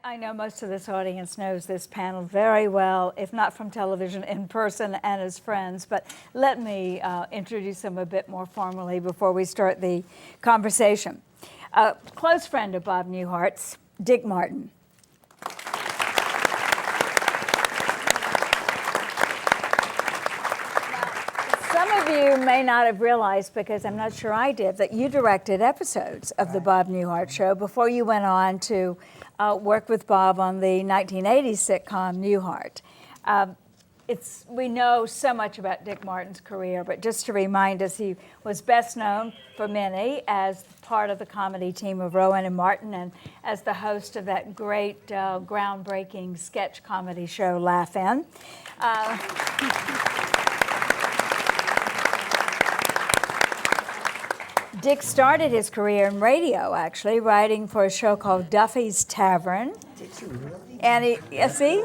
I know most of this audience knows this panel very well, if not from television, in person and as friends. But let me introduce them a bit more formally before we start the conversation. A close friend of Bob Newhart's, Dick Martin. Some of you may not have realized, because I'm not sure I did, that you directed episodes of the Bob Newhart Show before you went on to work with Bob on the 1980s sitcom Newhart. We know so much about Dick Martin's career, but just to remind us, he was best known for many as part of the comedy team of Rowan and Martin and as the host of that great groundbreaking sketch comedy show Laugh In. Dick started his career in radio, actually, writing for a show called Duffy's Tavern. Did you really? And he, see?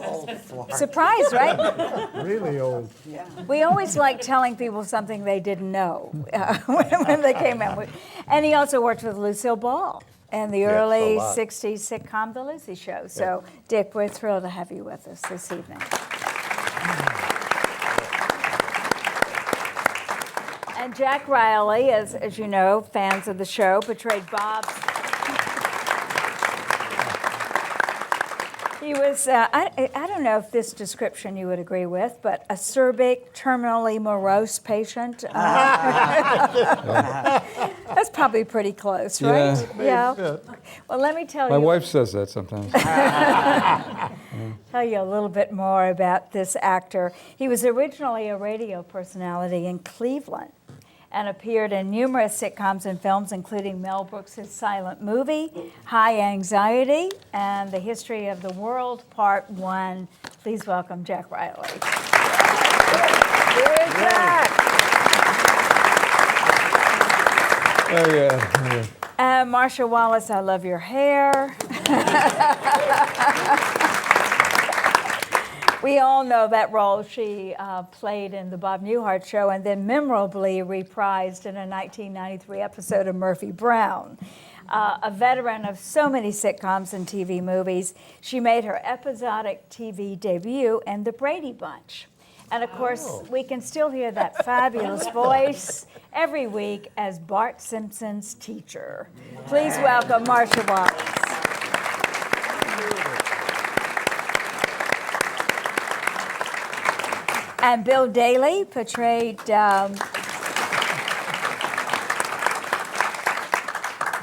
Surprised, right? Really old. Yeah. We always like telling people something they didn't know when they came in. And he also worked with Lucille Ball in the early 60s sitcom The Lucy Show. So, Dick, we're thrilled to have you with us this evening. And Jack Riley, as you know, fans of the show, portrayed Bob. He was, I don't know if this description you would agree with, but acerbic, terminally morose patient. That's probably pretty close, right? Yeah. Well, let me tell you. My wife says that sometimes. Tell you a little bit more about this actor. He was originally a radio personality in Cleveland and appeared in numerous sitcoms and films, including Mel Brooks' silent movie, High Anxiety, and The History of the World, Part 1. Please welcome Jack Riley. Here's Jack. Oh, yeah. And Marsha Wallace, I love your hair. We all know that role she played in the Bob Newhart Show and then memorably reprised in a 1993 episode of Murphy Brown. A veteran of so many sitcoms and TV movies, she made her episodic TV debut in The Brady Bunch. And of course, we can still hear that fabulous voice every week as Bart Simpson's teacher. Please welcome Marsha Wallace. And Bill Daly portrayed,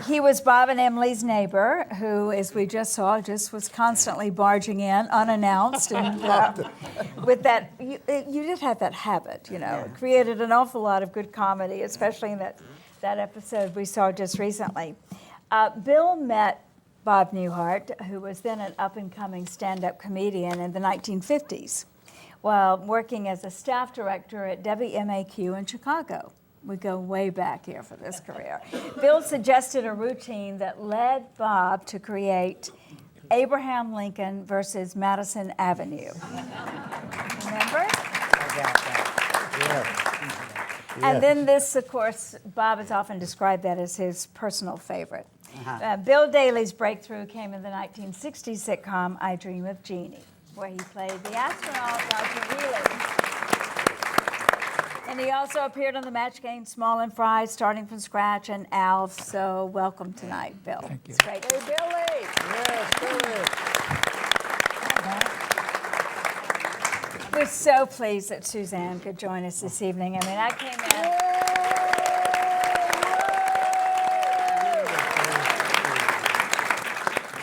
he was Bob and Emily's neighbor, who, as we just saw, just was constantly barging in unannounced. And with that, you did have that habit, you know. It created an awful lot of good comedy, especially in that episode we saw just recently. Bill met Bob Newhart, who was then an up-and-coming stand-up comedian in the 1950s. While working as a staff director at WMAQ in Chicago. We go way back here for this career. Bill suggested a routine that led Bob to create Abraham Lincoln versus Madison Avenue. Remember? Yeah. And then this, of course, Bob has often described that as his personal favorite. Bill Daly's breakthrough came in the 1960s sitcom I Dream of Jeannie, where he played the astronaut Roger Wheeler. And he also appeared on the Match Game, Small and Fry, Starting from Scratch, and Alf. So welcome tonight, Bill. Thank you. It's great. Hey, Billy! Yes, We're so pleased that Suzanne could join us this evening. I mean, I came in.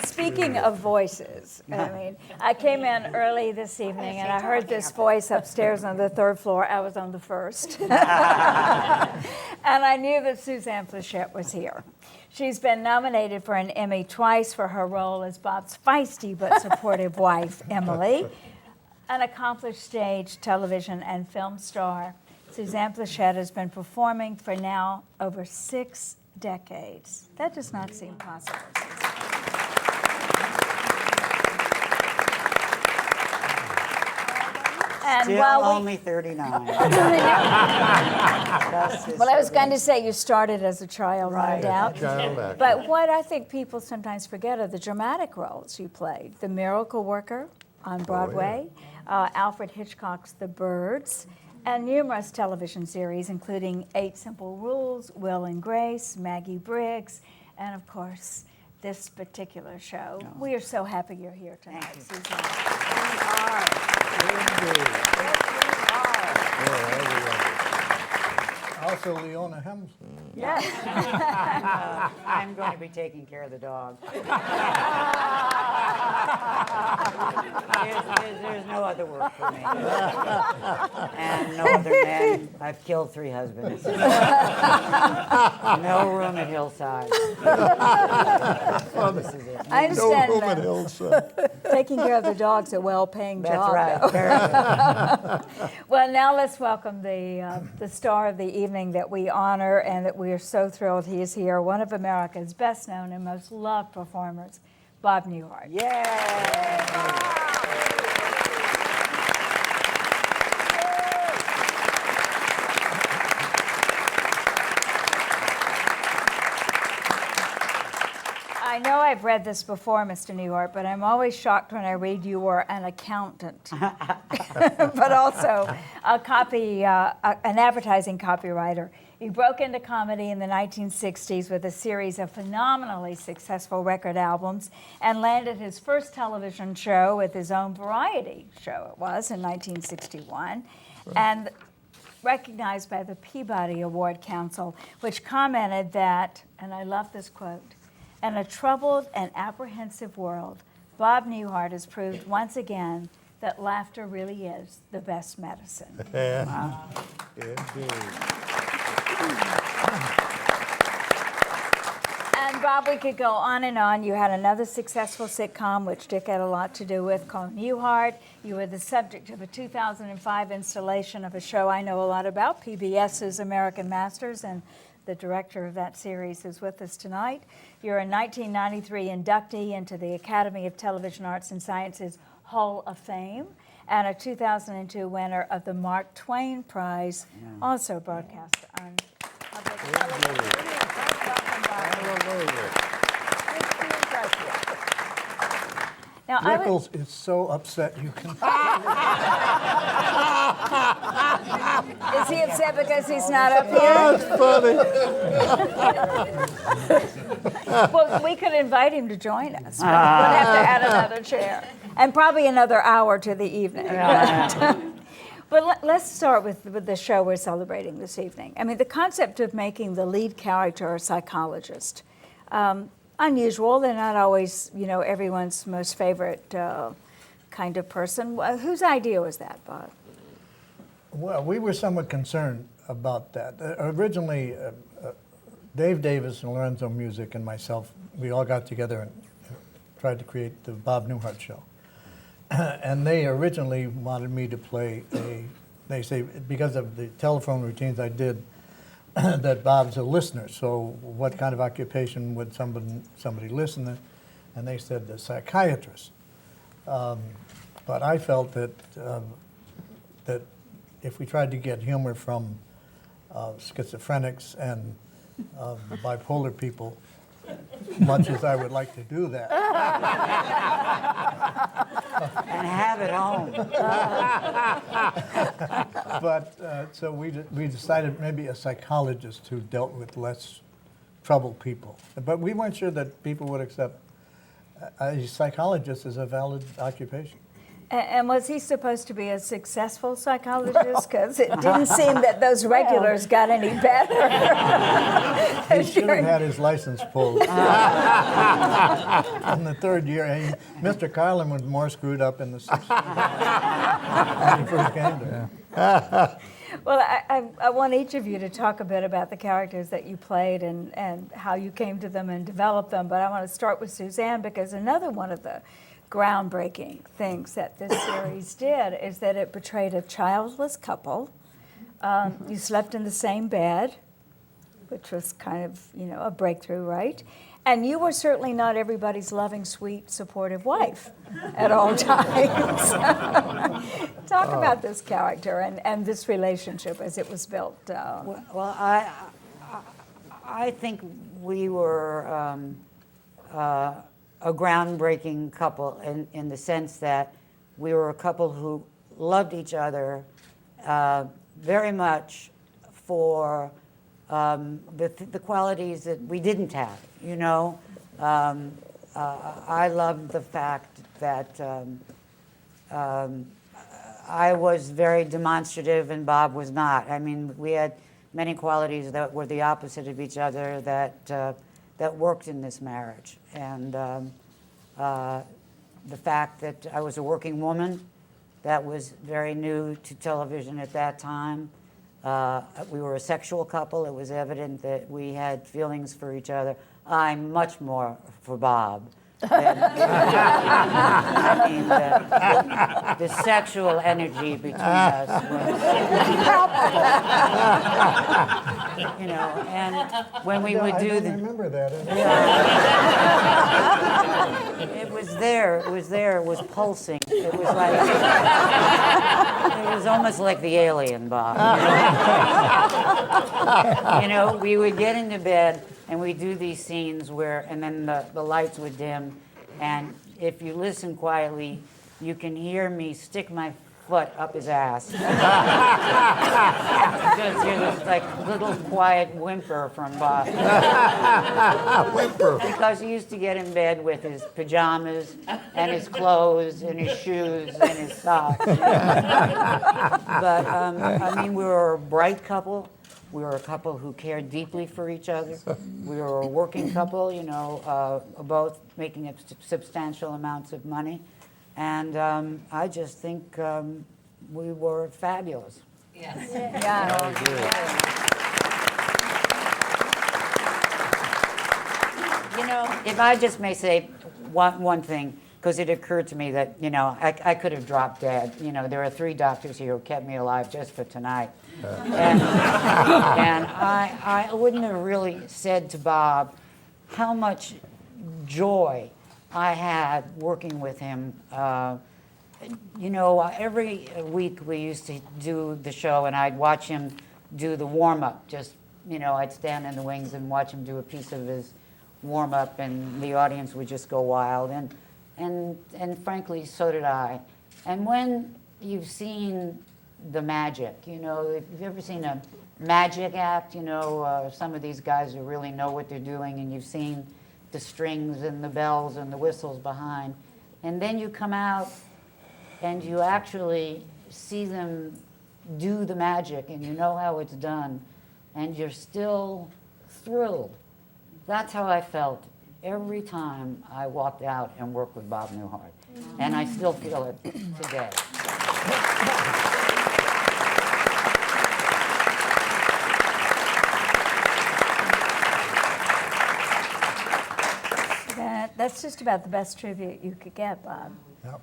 Speaking of voices, I mean, I came in early this evening and I heard this voice upstairs on the third floor. I was on the first. And I knew that Suzanne Pleshette was here. She's been nominated for an Emmy twice for her role as Bob's feisty but supportive wife, Emily. An accomplished stage, television, and film star, Suzanne Pleshette has been performing for now over 6 decades. That does not seem possible. And Still while we, only 39. Just this well, I was little- going to say you started as a child, no Right. doubt. Child actor. But what I think people sometimes forget are the dramatic roles you played. The Miracle Worker on Broadway, Alfred Hitchcock's The Birds, and numerous television series, including 8 Simple Rules, Will and Grace, Maggie Briggs, and of course, this particular show. We are so happy you're here tonight, Suzanne. Also, Leona Helms. Yes. I'm going to be taking care of the dog. There's no other work for me. And no other men. I've killed 3 husbands. No room at Hillside. This is it. I No understand room at that. Hillside. Taking care of the dogs is a well-paying That's job, right. though. Very good. Well, now let's welcome the star of the evening that we honor and that we are so thrilled he is here, one of America's best known and most loved performers, Bob Newhart. I know I've read this before, Mr. Newhart, but I'm always shocked when I read you were an accountant, but also an advertising copywriter. You broke into comedy in the 1960s with a series of phenomenally successful record albums and landed his first television show with his own variety show, it was, in 1961. And recognized by the Peabody Award Council, which commented that, and I love this quote, "In a troubled and apprehensive world, Bob Newhart has proved once again that laughter really is the best medicine." Indeed. And Bob, we could go on and on. You had another successful sitcom, which Dick had a lot to do with, called Newhart. You were the subject of a 2005 installation of a show I know a lot about, PBS's American Masters, and the director of that series is with us tonight. You're a 1993 inductee into the Academy of Television Arts and Sciences Hall of Fame and a 2002 winner of the Mark Twain Prize, also broadcast on public television. Welcome, Bob. Hallelujah. Good to impress you. Now, I would, Rickles is so upset you can. is he upset because he's not up here? That's funny. Well, we could invite him to join us. But we'd have to add another chair and probably another hour to the evening. But let's start with the show we're celebrating this evening. I mean, the concept of making the lead character a psychologist, unusual. They're not always, everyone's most favorite kind of person. Whose idea was that, Bob? Well, we were somewhat concerned about that. Originally, Dave Davis and Lorenzo Music and myself, we all got together and tried to create the Bob Newhart show. And they originally wanted me to play they say, because of the telephone routines I did, that Bob's a listener, so what kind of occupation would somebody listen to? And they said the psychiatrist. But I felt that if we tried to get humor from schizophrenics and bipolar people, much as I would like to do that. And have it home. But so we decided maybe a psychologist who dealt with less troubled people. But we weren't sure that people would accept a psychologist as a valid occupation. And was he supposed to be a successful psychologist? Because it didn't seem that those regulars got any better. He should have had his license pulled. In the third year, Mr. Carlin was more screwed up in the sixth year when he first came to him. Well, I want each of you to talk a bit about the characters that you played and how you came to them and developed them. But I want to start with Suzanne, because another one of the groundbreaking things that this series did is that it portrayed a childless couple. You slept in the same bed, which was kind of, a breakthrough, right? And you were certainly not everybody's loving, sweet, supportive wife at all times. Talk talk about this character and this relationship as it was built. Well, I think we were a groundbreaking couple in the sense that we were a couple who loved each other very much for the qualities that we didn't have, you know. I loved the fact that I was very demonstrative and Bob was not. I mean, we had many qualities that were the opposite of each other that worked in this marriage. And the fact that I was a working woman, that was very new to television at that time. We were a sexual couple. It was evident that we had feelings for each other. I'm much more for Bob. I mean, the sexual energy between us was palpable. You know, and when we would do I the... don't remember that. It was there. It was there. It was pulsing. It was like... It was almost like the alien, Bob. You know, we would get into bed and we'd do these scenes where, and then the lights would dim, and if you listen quietly, you can hear me stick my foot up his ass. Just hear this like little quiet whimper from Bob. Whimper. Because he used to get in bed with his pajamas and his clothes and his shoes and his socks. But I mean, we were a bright couple. We were a couple who cared deeply for each other. We were a working couple, you know, both making substantial amounts of money. And I just think we were fabulous. Yes. Yeah. You know, if I just may say one thing, because it occurred to me that, you know, I could have dropped dead. You know, there are 3 doctors here who kept me alive just for tonight. And I wouldn't have really said to Bob how much joy I had working with him. You know, every week we used to do the show, and I'd watch him do the warm-up. Just, you know, I'd stand in the wings and watch him do a piece of his warm-up, and the audience would just go wild. And frankly, so did I. And when you've seen the magic, you know, if you've ever seen a magic act, you know, some of these guys who really know what they're doing, and you've seen the strings and the bells and the whistles behind, and then you come out and you actually see them do the magic, and you know how it's done, and you're still thrilled. That's how I felt every time I walked out and worked with Bob Newhart. And I still feel it today. That's just about the best tribute you could get, Bob. Yep.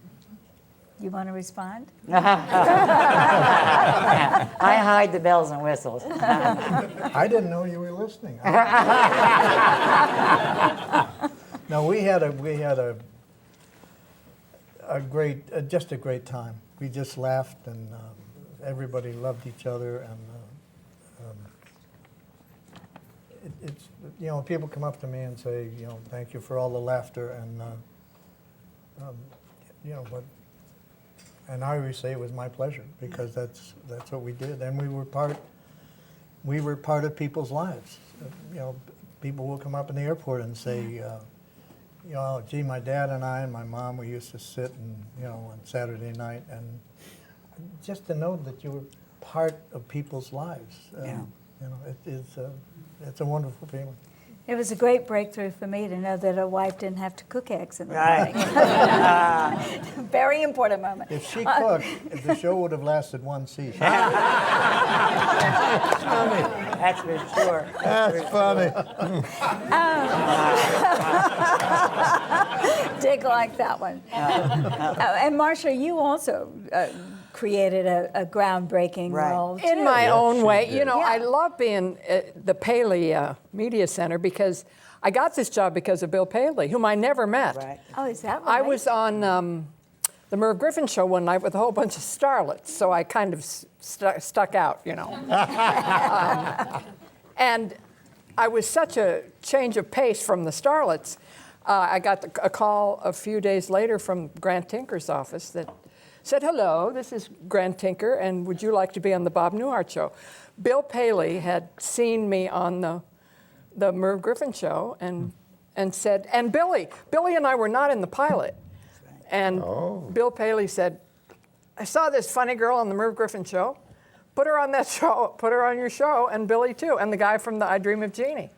You want to respond? I hide the bells and whistles. I didn't know you were listening. No, we had a great, just a great time. We just laughed, and everybody loved each other, and it's, you know, people come up to me and say, you know, thank you for all the laughter, and you know, but, and I always say it was my pleasure, because that's what we did, and we were part of people's lives. You know, people will come up in the airport and say, you know, gee, my dad and I and my mom, we used to sit and, you know, on Saturday night, and just to know that you were part of people's lives. Yeah. You know, it's a wonderful feeling. It was a great breakthrough for me to know that a wife didn't have to cook eggs in the Right. morning. Very important moment. If she cooked, the show would have lasted one season. That's for sure. That's funny. Dig like that one. And Marcia, you also created a groundbreaking Right. role, too. In my own way. did. You know, Yeah. I love being at the Paley Media Center because I got this job because of Bill Paley, whom I never met. Right. Oh, is that right? I was on the Merv Griffin show one night with a whole bunch of starlets, so I kind of stuck out, you know. And I was such a change of pace from the starlets. I got a call a few days later from Grant Tinker's office that said, hello, this is Grant Tinker, and would you like to be on the Bob Newhart show? Bill Paley had seen me on the Merv Griffin show and said, and Billy and I were not in the pilot. And Bill Paley said, I saw this funny girl on the Merv Griffin show. Put her on that show, put her on your show, and Billy too, and the guy from the I Dream of Jeannie.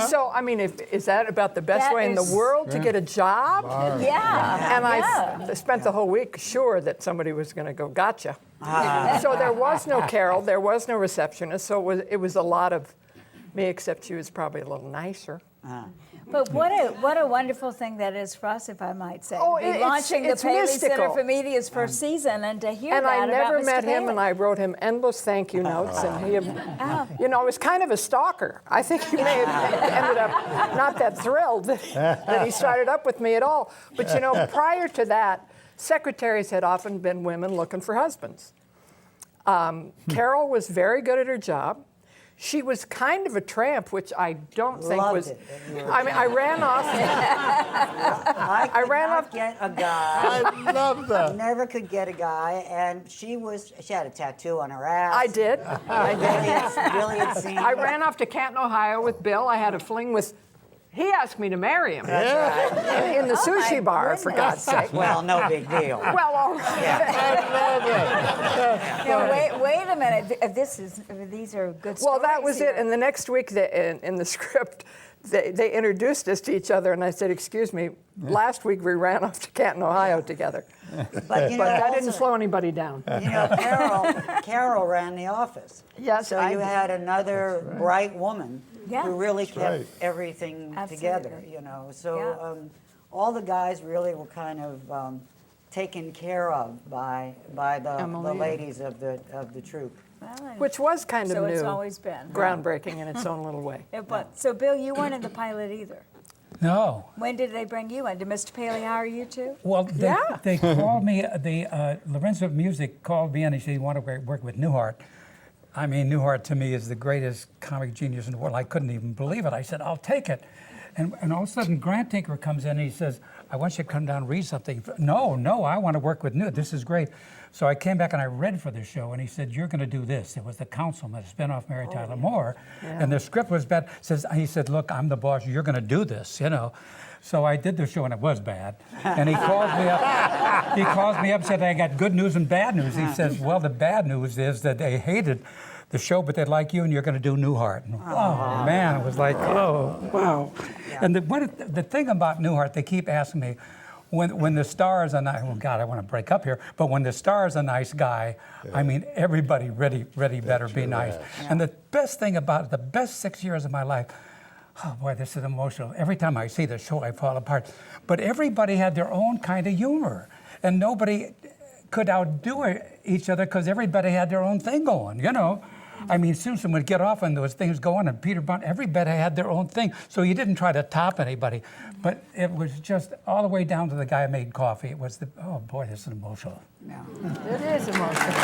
So, I mean, is that about the best way in the world to get a job? Yeah. And I spent the whole week sure that somebody was going to go, gotcha. So there was no Carol, there was no receptionist, so it was a lot of me, except she was probably a little nicer. But what a wonderful thing that is for us, if I might say. Oh, to be it's launching the Paley mystical. Center for Media's first season, and to hear And that I never about Mr. met him, Paley. and I wrote him endless thank you notes, and he, you know, was kind of a stalker. I think he may have ended up not that thrilled that he started up with me at all. But you know, prior to that, secretaries had often been women looking for husbands. Carol was very good at her job. She was kind of a tramp, which I don't think Loved was. it. I mean, I ran off. I ran could off- not get a guy. I love that. Never could get a guy, and she had a tattoo on her ass. I did. Really had seen. I ran off to Canton, Ohio with Bill. I had a fling with. He asked me to marry him That's right. in the sushi bar, for God's sake. Well, no big deal. Well, all right. Now, wait a minute. These are good stories. Well, that was here. it. And the next week, in the script, they introduced us to each other, and I said, "Excuse me, last week we ran off to Canton, Ohio together." But you know, But that didn't also, slow anybody down. you know, Carol ran the office. Yes, So I you did. had another bright woman Yeah. who really That's kept right. everything Absolutely. together. You know, so Yeah. all the guys really were kind of taken care of by the Emily. ladies of the troupe. Well, Which was kind of so new, it's always been. groundbreaking in its own little way. So, Bill, you weren't in the pilot either. No. When did they bring you in? Did Mr. Paley hire you too? Well, Yeah. they called me, Lorenzo Music called me and he said he wanted to work with Newhart. I mean, Newhart to me is the greatest comic genius in the world. I couldn't even believe it. I said, I'll take it. And all of a sudden, Grant Tinker comes in and he says, I want you to come down and read something. No, I want to work with Newhart. This is great. So I came back and I read for the show, and he said, you're going to do this. It was The Councilman, a spinoff Mary Tyler Moore. And the script was bad. He said, look, I'm the boss. You're going to do this, you know. So I did the show, and it was bad. And he calls me up. He calls me up and said, I got good news and bad news. He says, well, the bad news is that they hated the show, but they like you, and you're going to do Newhart. And, oh, man, it was like, oh, wow. Yeah. And the thing about Newhart, they keep asking me, when the star is a nice, oh God, I want to break up here, but when the star is a nice guy, I mean, everybody really better be nice. Yeah. And the best thing about it, the best 6 years of my life, oh boy, this is emotional. Every time I see the show, I fall apart. But everybody had their own kind of humor, and nobody could outdo each other because everybody had their own thing going, you know. I mean, Susan would get off and there was things going, and Peter Brown, everybody had their own thing. So you didn't try to top anybody. But it was just all the way down to the guy who made coffee. It was oh boy, this is emotional. Yeah. It is emotional.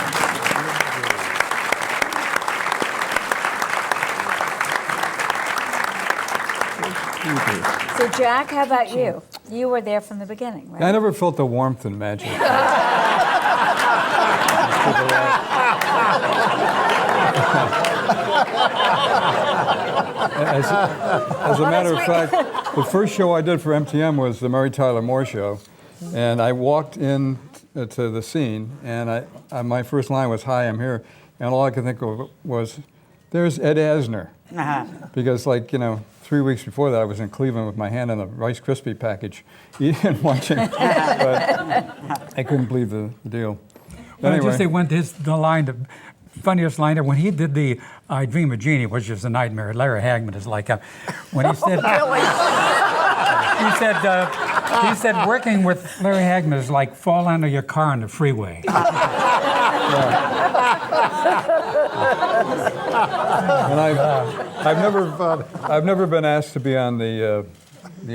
So, Jack, how about you? You were there from the beginning, right? I never felt the warmth and magic. As a matter of fact, the first show I did for MTM was the Mary Tyler Moore Show, and I walked in to the scene, and my first line was, "Hi, I'm here," and all I could think of was, "There's Ed Asner," because 3 weeks before that I was in Cleveland with my hand in the Rice Krispie package, eating and watching, but I couldn't believe the deal. Well, Anyway. just they went the funniest line when he did the I Dream of Jeannie, which is a nightmare. Larry Hagman is like when he said he said working with Larry Hagman is like falling out of your car on the freeway. And I've never been asked to be on the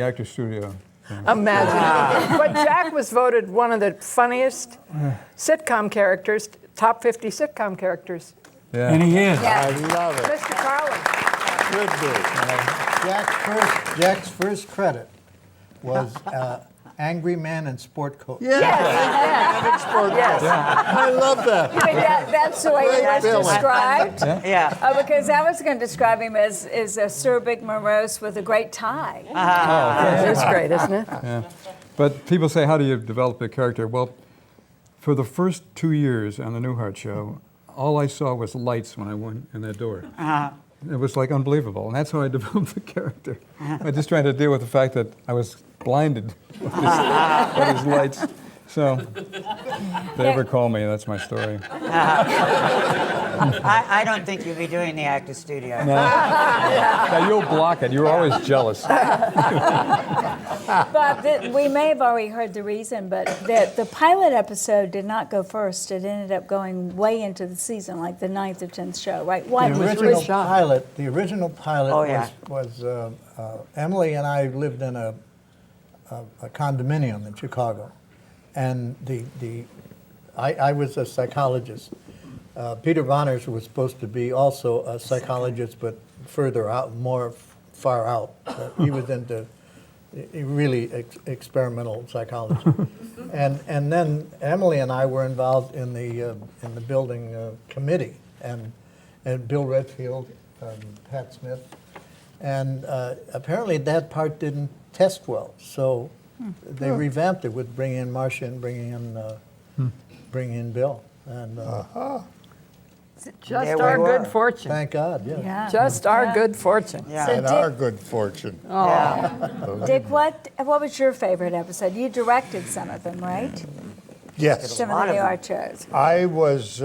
actor studio. Imagine. But Jack was voted one of the funniest sitcom characters, top 50 sitcom characters. Yeah. And he is. I love it. Mr. Carlin. Could be. Jack's first credit was Angry Man in Sport Coat. Yes. I love that. You mean that's the way he was Billy. described? Yeah. Because I was going to describe him as a acerbic morose with a great tie. It's great, isn't it? Yeah. But people say, how do you develop a character? Well, for the first 2 years on the Newhart show, all I saw was lights when I went in that door. It was like unbelievable, and that's how I developed the character. I just tried to deal with the fact that I was blinded by these lights. So, if they ever call me, that's my story. I don't think you'll be doing the actor studio. Now, you'll block it. You're always jealous. But we may have already heard the reason, but the pilot episode did not go first. It ended up going way into the season, like the 9th or 10th show, right? What The was original pilot Oh, yeah. was Emily and I lived in a condominium in Chicago, and I was a psychologist. Peter Bonners was supposed to be also a psychologist, but further out, far out. He was into really experimental psychology, and then Emily and I were involved in the building committee, and Bill Redfield, Pat Smith, and apparently that part didn't test well, so they revamped it with bringing in Marcia and bringing in Bill, and Just There we our were. good fortune. thank God, yeah. Yeah. Just our Yeah. good fortune. Yeah. So And our good fortune. Yeah. Dick, what was your favorite episode? You directed some of them, right? Yes. Some lot of the of them. art shows. I was,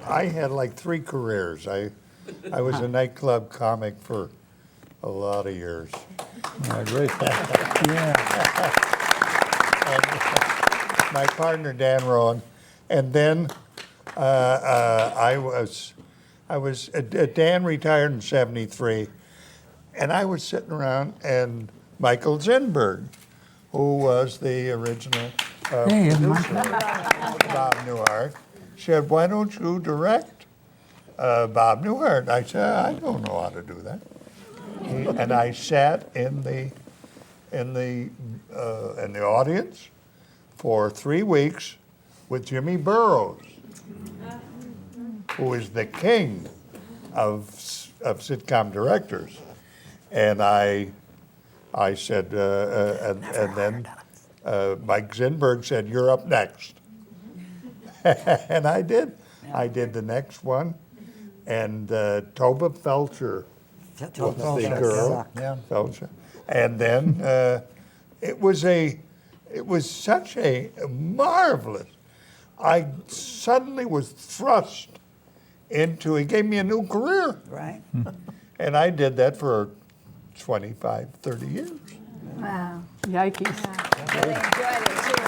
I had like 3 careers. I was a nightclub comic for a lot of years. Great. My partner, Dan Rowan, and then Dan retired in '73, and I was sitting around, and Michael Zinberg, who was the original Hey, isn't producer, Bob Newhart, said, "Why don't you direct Bob Newhart?" I said, "I don't know how to do that." And I sat in the audience for 3 weeks with Jimmy Burrows, who is the king of sitcom directors. And I said, and then Mike Zinberg said, "You're up next." And I did. I did the next one. And Toba Felcher was the girl. Yeah. Felcher. And then it was such a marvelous. I suddenly was thrust into. He gave me a new career, Right. and I did that for 25, 30 years. Wow. Yikes. Really enjoyed it too.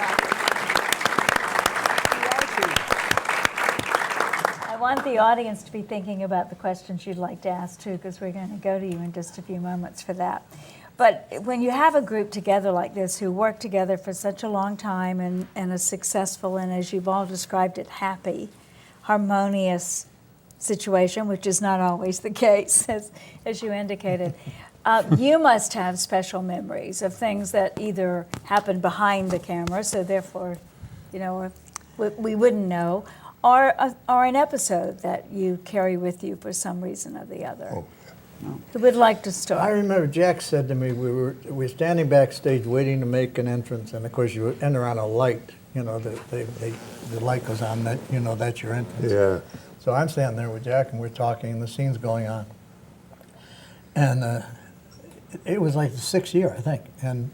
I want the audience to be thinking about the questions you'd like to ask too, because we're going to go to you in just a few moments for that. But when you have a group together like this who work together for such a long time and are successful and, as you've all described it, happy, harmonious situation, which is not always the case, as you indicated, you must have special memories of things that either happened behind the camera, so therefore, we wouldn't know, or an episode that you carry with you for some reason or the other. Oh, Who would like to I start? remember Jack said to me, we were standing backstage waiting to make an entrance, and of course you enter on a light, the light goes on, that that's your entrance. Yeah. So I'm standing there with Jack, and we're talking, and the scene's going on. And it was like the 6th year, I think. And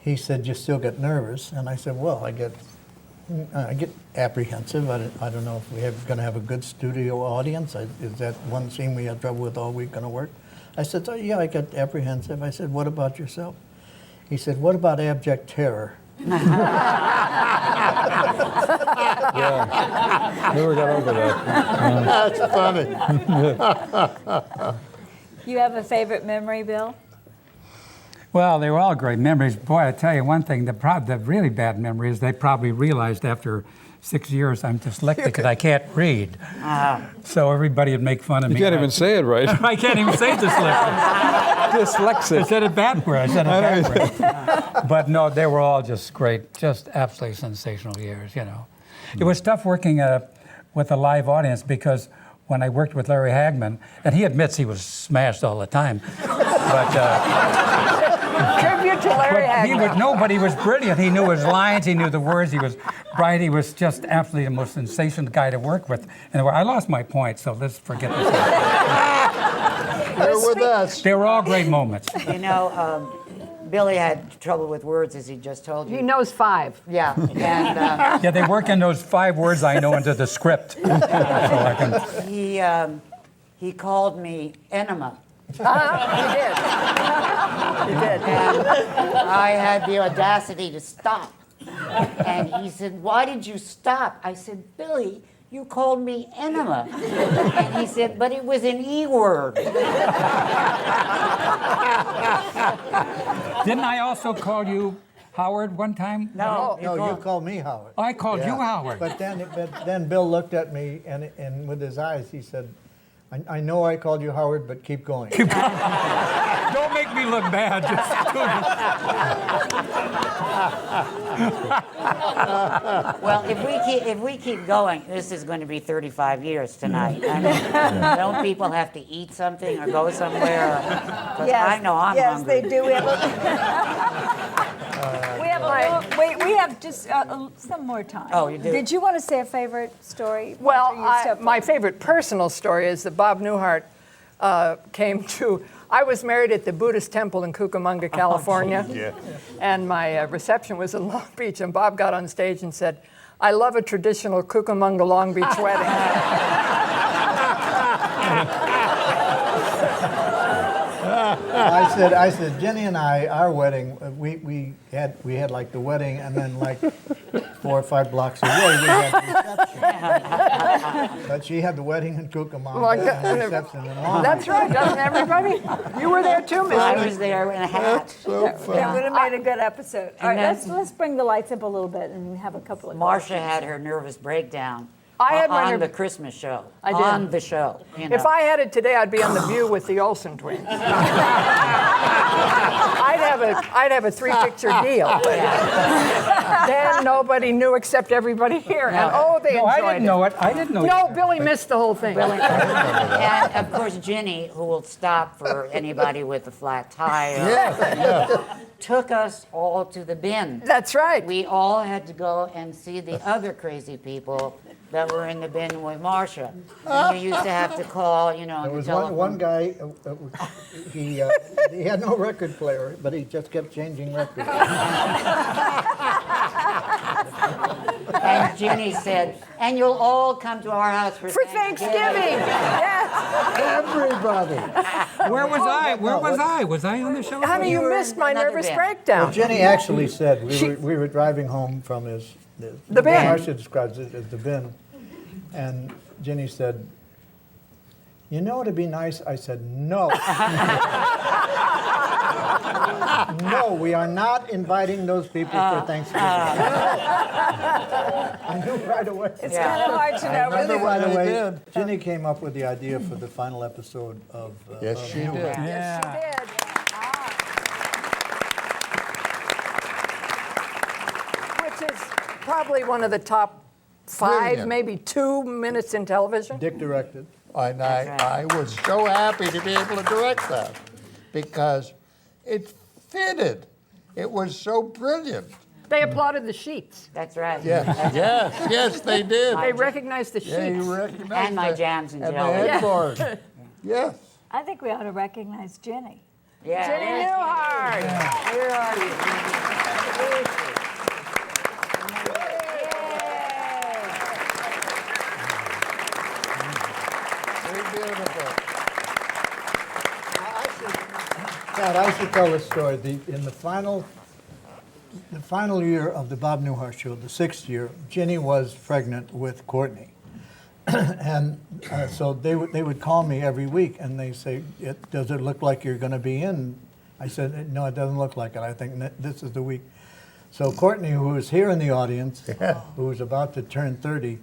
he said, "You still get nervous?" And I said, "Well, I get apprehensive. I don't know if we're going to have a good studio audience. Is that one scene we had trouble with all week going to work?" I said, "Oh, yeah, I get apprehensive." I said, "What about yourself?" He said, "What about abject terror?" Never got over that. That's funny. You have a favorite memory, Bill? Well, they were all great memories. Boy, I tell you one thing, the really bad memory is they probably realized after 6 years I'm dyslexic and I can't read. So everybody would make fun of You me. can't even say it right. I can't even say dyslexic. I Dyslexic. said it backward. But no, they were all just great, just absolutely sensational years, you know. It was tough working with a live audience because when I worked with Larry Hagman, and he admits he was smashed all the time, but Tribute to Larry Hagman. but he was brilliant. He knew his lines, he knew the words, he was bright, he was just absolutely the most sensational guy to work with. And I lost my point, so let's forget this. You're with us. They were all great moments. You know, Billy had trouble with words, as he just told you. He knows 5. Yeah, and Yeah, they work in those 5 words I know into the script. So I can, he called me enema. He did. He did. And I had the audacity to stop. And he said, "Why did you stop?" I said, "Billy, you called me enema." And he said, "But it was an E word." didn't I also call you Howard one time? No, No, you called me Howard. Oh, I called you Yeah. Howard. But then Bill looked at me and with his eyes he said, I know I called you Howard, but keep going. Don't make me look bad. Just do Well, if we keep going, this is going to be 35 years tonight. I mean, don't people have to eat something or go somewhere? Because I know I'm hungry. Yes, they do. We have just some more time. Oh, you do? Did you want to say a favorite story? Well, After you step my favorite personal story is that Bob Newhart came to. I was married at the Buddhist temple in Cucamonga, California, Yeah. and my reception was in Long Beach. And Bob got on stage and said, "I love a traditional Cucamonga Long Beach wedding." I said, Jenny and I, our wedding, we had like the wedding, and then like 4 or 5 blocks away we had the reception. But she had the wedding in Cucamonga and the reception in Long That's Beach. right, doesn't everybody? You were there too, Miss. I was there in a hat. So fun. That would have made a good episode. All right, then- let's bring the lights up a little bit and have a couple of Marcia had her nervous breakdown I had my on nerv- the Christmas show. I did. On the show. You know. If I had it today, I'd be on The View with the Olsen twins. I'd have a 3-picture deal. Then nobody knew except everybody here, and they No, enjoyed I didn't know it. I didn't know No, it. Billy missed the whole thing. And of course, Ginny, who will stop for anybody with a flat tire, took us all to the bin. That's right. We all had to go and see the other crazy people that were in the bin with Marcia. And you used to have to call, you know, on There the was telephone. one guy, he had no record player, but he just kept changing records. And Ginny said, "And you'll all come to our house for Thanksgiving. Yes. Everybody. Where was I? Where was I? Was I on the show? Honey, you were missed my another nervous bin. breakdown. Jenny actually said, we were driving home from the bin. Marcia describes it as the bin, and Jenny said, "You know it'd be nice." I said, "No." No, we are not inviting those people for Thanksgiving. I knew right away. It's kind of hard to know. Remember Really. right away, did. Jenny came up with the idea for the final episode of Yes, of she Newhart. did. Yeah. Did. Which is probably one of the top 5, Brilliant. maybe 2 minutes in television. Dick directed. And That's I was so happy to be able to direct that because it fitted. It was so brilliant. They applauded the sheets. That's right. Yes, they did. They recognized the Yeah, sheets. you recognized And my the- jams and and the jelly. headboard. Yes. I think we ought to recognize Jenny. Yeah. Jenny Newhart. Where are you? Very beautiful. God, I should tell this story. In the final year of the Bob Newhart show, the 6th year, Ginny was pregnant with Courtney. And so they would call me every week and they say, does it look like you're going to be in I said, no, it doesn't look like it. I think this is the week. So Courtney, who was here in the audience, who was about to turn 30,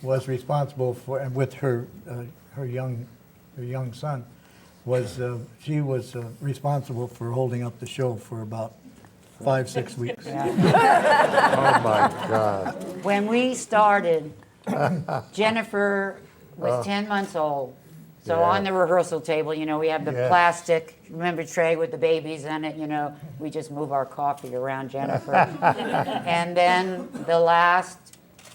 was responsible for, and with her young son, she was responsible for holding up the show for about 5-6 weeks. Oh, my God. When we started, Jennifer was 10 months old. So Yeah. on the rehearsal table, we have the Yes. plastic, remember, tray with the babies in it, we just move our coffee around Jennifer. And then the last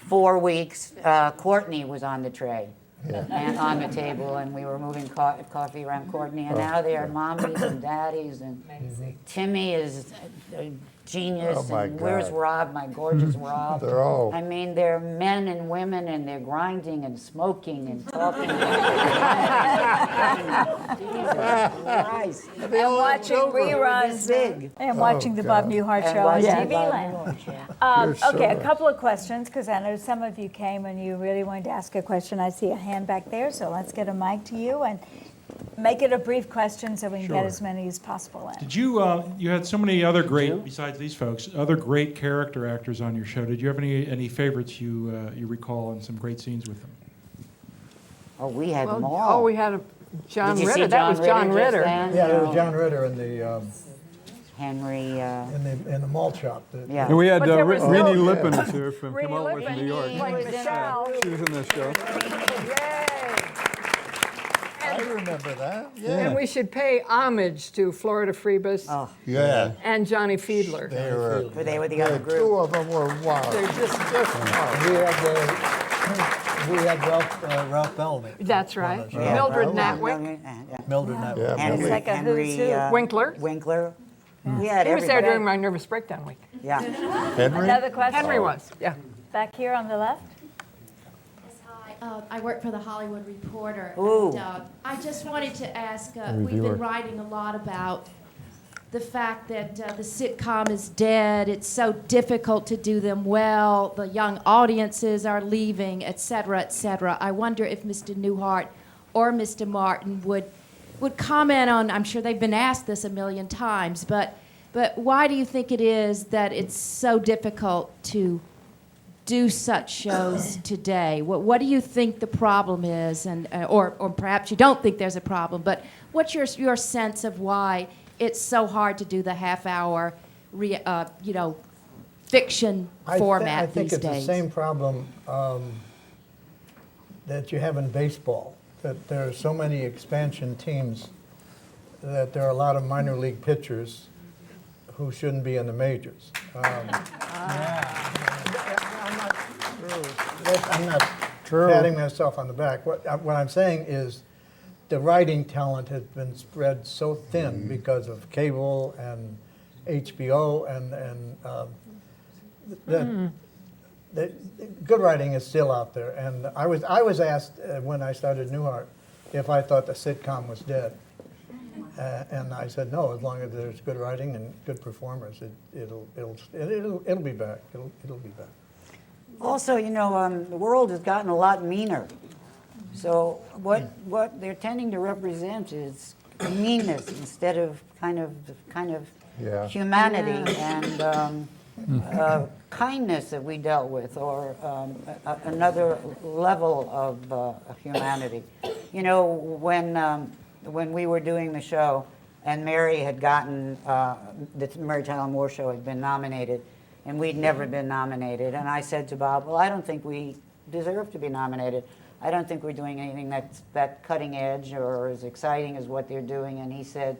4 weeks, Courtney was on the tray. Yeah. And on the table, and we were moving coffee around Courtney, and now they are mommies and daddies, and Timmy is a genius, Oh, my and where's God. Rob, my gorgeous Rob? They're all- I mean, they're men and women, and they're grinding and smoking and talking. Jesus Christ. And watching reruns Big. and watching the Bob Newhart And show on watching TV Bob Land. Newhart, yeah. Okay, a couple of questions, because I know some of you came and you really wanted to ask a question. I see a hand back there, so let's get a mic to you and make it a brief question so we can get as many as possible in. Did you, you had so many other great, besides these folks, other great character actors on your show. Did you have any favorites you recall and some great scenes with them? Oh, we had them Well, all. oh, we had a John Did you see Ritter. That was John just Ritter. then? Yeah, there was John Ritter in the Henry, in the malt shop. yeah. And we had But there was Renee no- Lippen is here from Renee Come Out West Lippen. from New York. Like Michelle. She was in this show. I remember that. And we should pay homage to Florida Freebus Yeah. and Johnny Fiedler. They were the other The group. two of them were wow. They're just We had Ralph Bellamy. That's right. on the show. Yeah. Mildred Yeah. Natwick, Mildred Natwick. Yeah, Henry, It's like a who's who. Winkler. Winkler. We had He was there everybody. during my nervous breakdown week. Yeah. Henry? Another question? Henry was, yeah. Back here on the left? Yes, hi. I work for the Hollywood Reporter. Ooh. And, I just wanted to ask, we've reviewer. been writing a lot about the fact that the sitcom is dead. It's so difficult to do them well. The young audiences are leaving, et cetera, et cetera. I wonder if Mr. Newhart or Mr. Martin would comment on, I'm sure they've been asked this a million times, but why do you think it is that it's so difficult to do such shows today? What do you think the problem is, and or perhaps you don't think there's a problem, but what's your sense of why it's so hard to do the half-hour, fiction format I think these it's days? the same problem that you have in baseball, that there are so many expansion teams that there are a lot of minor league pitchers who shouldn't be in the majors. I'm not patting myself on the back. What I'm saying is the writing talent has been spread so thin because of cable and HBO and the good writing is still out there. And I was asked when I started Newhart if I thought the sitcom was dead. And I said no. As long as there's good writing and good performers, it'll be back. It'll be back. Also, the world has gotten a lot meaner. So what they're tending to represent is meanness instead of kind of Yeah. humanity and kindness that we dealt with, or another level of humanity. When we were doing the show, and Mary had gotten the Mary Tyler Moore Show had been nominated, and we'd never been nominated. And I said to Bob, "Well, I don't think we deserve to be nominated. I don't think we're doing anything that's that cutting edge or as exciting as what they're doing." And he said,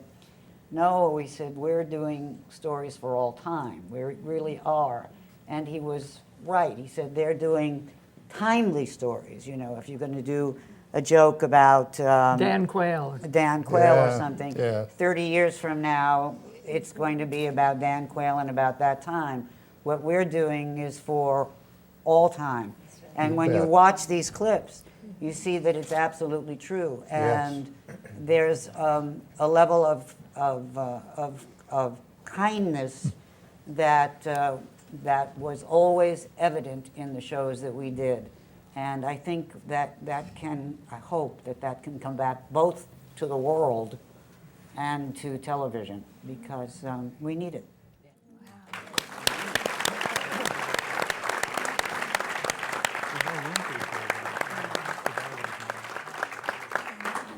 "No," we said, "we're doing stories for all time. We really are." And he was right. He said, they're doing timely stories. If you're going to do a joke about Dan Quayle. Dan Quayle or Yeah, something, yeah. 30 years from now, it's going to be about Dan Quayle and about that time. What we're doing is for all time. And when you bet. watch these clips, you see that it's absolutely true. And there's a level of kindness that was always evident in the shows that we did. And I think I hope that can come back both to the world and to television. because we need it.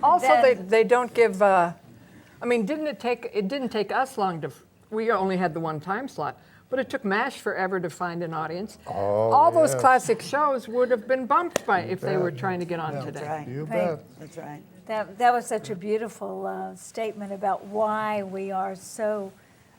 Also, Then- they don't give. I mean, it didn't take us long to. We only had the one time slot, but it took MASH forever to find an audience. All those yes. classic shows would have been bumped by if they were trying to get on That's today. right. You Right. bet. That's right. That was such a beautiful statement about why we are so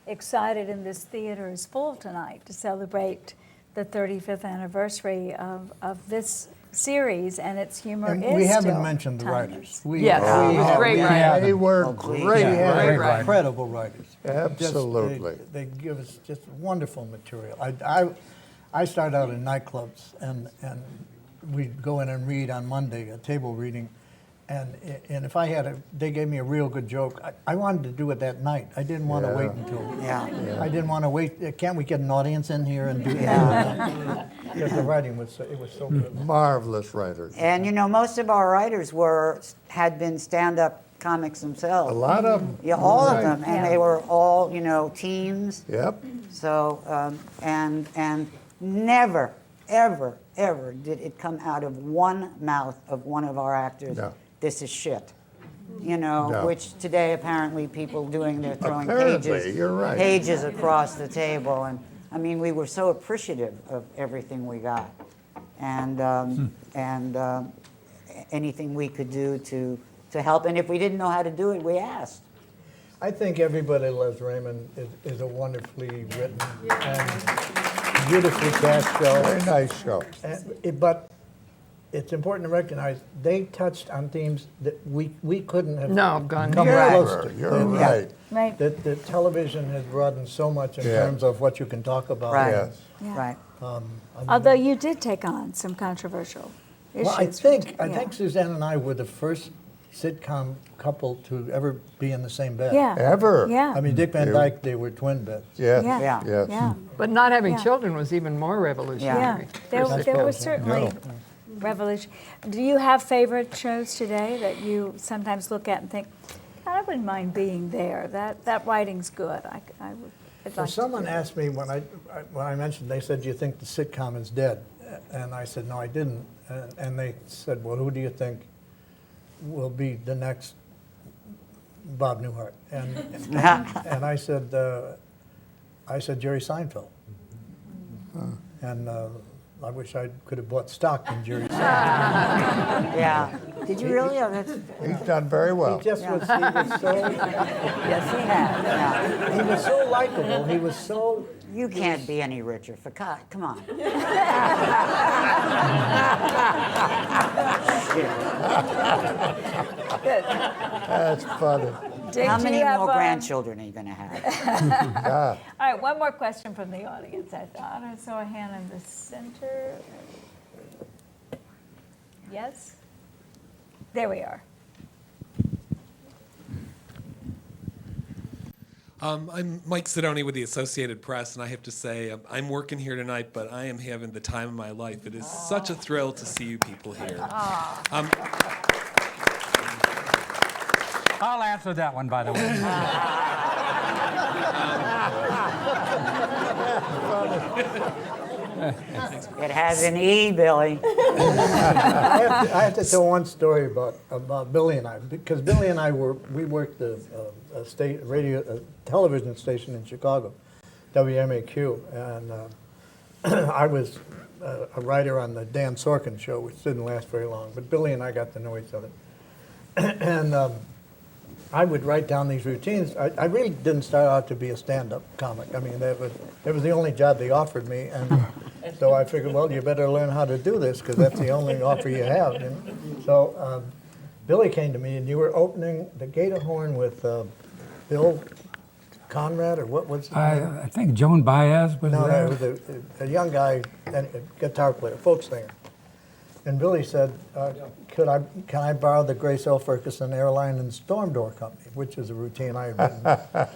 excited and this theater is full tonight to celebrate the 35th anniversary of this series, and its humor And is we haven't still mentioned the timeless. writers. Yes, it was great writing. They were please. great. We have Great writing. incredible writers. Absolutely. They give us just wonderful material. I started out in nightclubs, and we'd go in and read on Monday, a table reading, and if I had they gave me a real good joke, I wanted to do it that night. I didn't want to wait until. Yeah. I didn't want to wait. Can't we get an audience in here and do that? Because the writing was so good. Marvelous writers. And you know, most of our writers had been stand-up comics themselves. A lot of them. Yeah, all Right. of them, and Yeah. they were all, you know, teams. Yep. So, and never, ever, ever did it come out of one mouth of one of our actors, No. this is shit. You know, No. which today apparently people they're throwing Apparently, you're right. pages across the table. And I mean, we were so appreciative of everything we got. And, anything we could do to help. And if we didn't know how to do it, we asked. I think Everybody Loves Raymond is a wonderfully written and beautifully cast show. Very nice show. But it's important to recognize they touched on themes that we couldn't have Gone come near. close to. You're right. Right. That the television has broadened so much in Yeah. terms of what you can talk about. Right. Yes. Yeah. Right. Although you did take on some controversial issues. Well, I think Yeah. Suzanne and I were the first sitcom couple to ever be in the same bed. Yeah. Ever. Yeah. I mean, Dick Van You- Dyke, they were twin beds. Yes. Yeah. Yeah. Yes. Yeah. But not having Yeah. children was even more Yeah. revolutionary. There That's was cool. certainly No. revolution. Do you have favorite shows today that you sometimes look at and think, God, I wouldn't mind being there. That writing's good. I'd So like someone to. asked me when I mentioned, they said, "Do you think the sitcom is dead?" And I said, "No, I didn't." And they said, "Well, who do you think will be the next Bob Newhart?" And I said, Jerry Seinfeld. And I wish I could have bought stock in Jerry Seinfeld. Yeah. Did you really? Oh, that's, He's done very well. He just was so yes, he has. Yeah. he was so likable. He was so. You can't be any richer. For God, come on. That's funny. Dick, How do many you have, more grandchildren are you going to have? Yeah. All right, one more question from the audience. I thought I saw a hand in the center. Yes? There we are. I'm Mike Sidoni with the Associated Press, and I have to say, I'm working here tonight, but I am having the time of my life. It is such a thrill to see you people here. I'll answer that one, by the way. It has an E, Billy. I have to tell one story about Billy and I, because Billy and I we worked a television station in Chicago, WMAQ, and I was a writer on the Dan Sorkin show, which didn't last very long, but Billy and I got to know each other. And I would write down these routines. I really didn't start out to be a stand-up comic. I mean, that was the only job they offered me, and so I figured, well, you better learn how to do this, because that's the only offer you have. And so Billy came to me, and you were opening the Gator Horn with Bill Conrad, or what was his name? I think Joan Baez was No, there. it was a young guy, a guitar player, folk singer. And Billy said, can I borrow the Grace L. Ferguson Airline and Storm Door Company, which is a routine I had written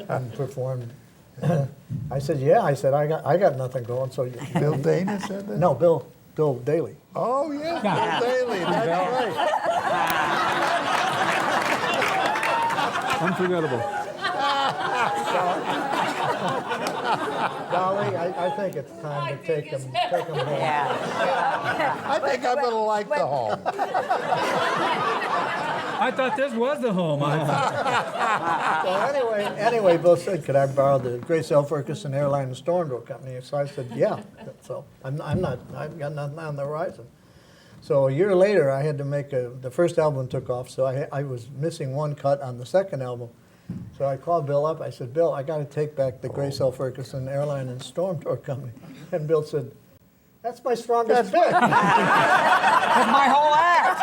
and performed. I said, yeah. I said, I got nothing going. So Bill Dana said that? No, Bill Daly. Oh, yeah, Yeah. Bill Daly. That's right. Unforgettable. Dolly, I think it's time to take him home. Yeah. I think I'm going to like the home. I thought this was the home. So anyway, Bill said, could I borrow the Grace L. Ferguson Airline and Storm Door Company? So I said, yeah. So I've got nothing on the horizon. So a year later, I had to make the first album took off, so I was missing one cut on the second album. So I called Bill up. I said, Bill, I got to take back the Grace L. Ferguson Airline and Storm Door Company. And Bill said, that's my strongest bit. That's my whole act.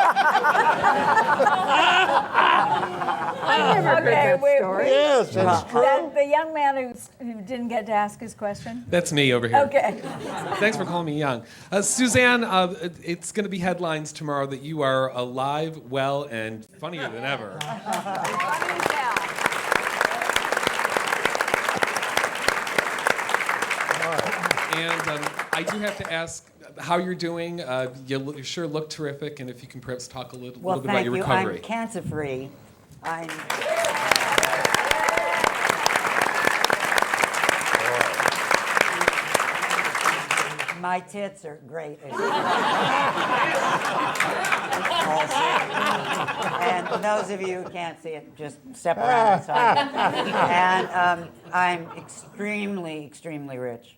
I never heard that story. Yes, it's true. The young man who didn't get to ask his question. That's me over here. Okay. Thanks for calling me young. Suzanne, it's going to be headlines tomorrow that you are alive, well, and funnier than ever. And I do have to ask how you're doing. You sure look terrific, and if you can perhaps talk a little bit about your recovery. I'm cancer-free. My tits are great. And those of you who can't see it, just step around. And I'm extremely, extremely rich.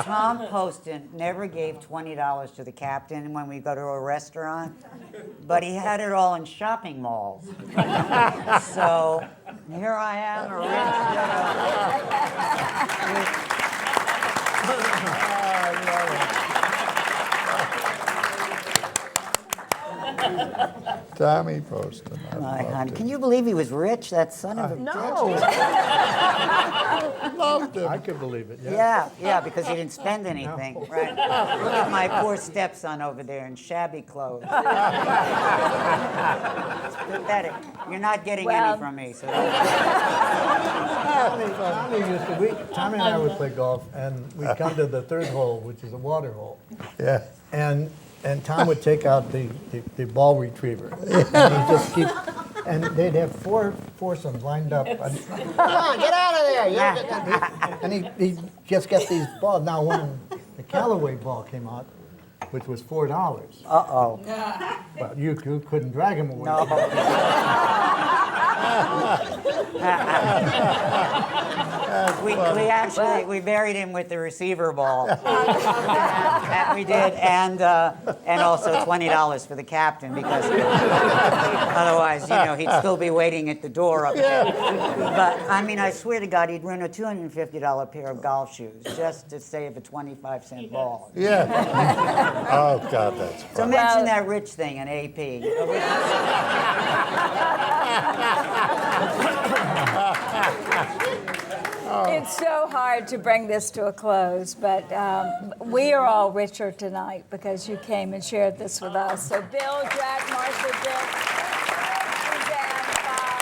Tom Poston never gave $20 to the captain when we go to a restaurant, but he had it all in shopping malls. So here I am, a Tommy Poston. My honey. Can you believe he was rich? That son of a bitch. Loved him. I could believe it, yeah. Yeah, because he didn't spend anything. No. Right. Look at my poor stepson over there in shabby clothes. It's pathetic. You're not getting any from me. So Tommy and I would play golf, and we'd come to the third hole, which is a water hole. Yeah. And Tom would take out the ball retriever, and he'd just keep, and they'd have foursomes lined up. Come on, get out of there! And he'd just get these balls. Now, when the Callaway ball came out, which was $4, uh-oh. well, you couldn't drag him away. No. We buried him with the receiver ball. And we did, and also $20 for the captain, because otherwise, he'd still be waiting at the door up there. But I mean, I swear to God, he'd ruin a $250 pair of golf shoes just to save a 25-cent ball. Yeah. Oh, God, that's So funny. mention that rich thing in AP. It's so hard to bring this to a close, but we are all richer tonight because you came and shared this with us. So Bill, Jack, Martha, Dick, Suzanne, Bob,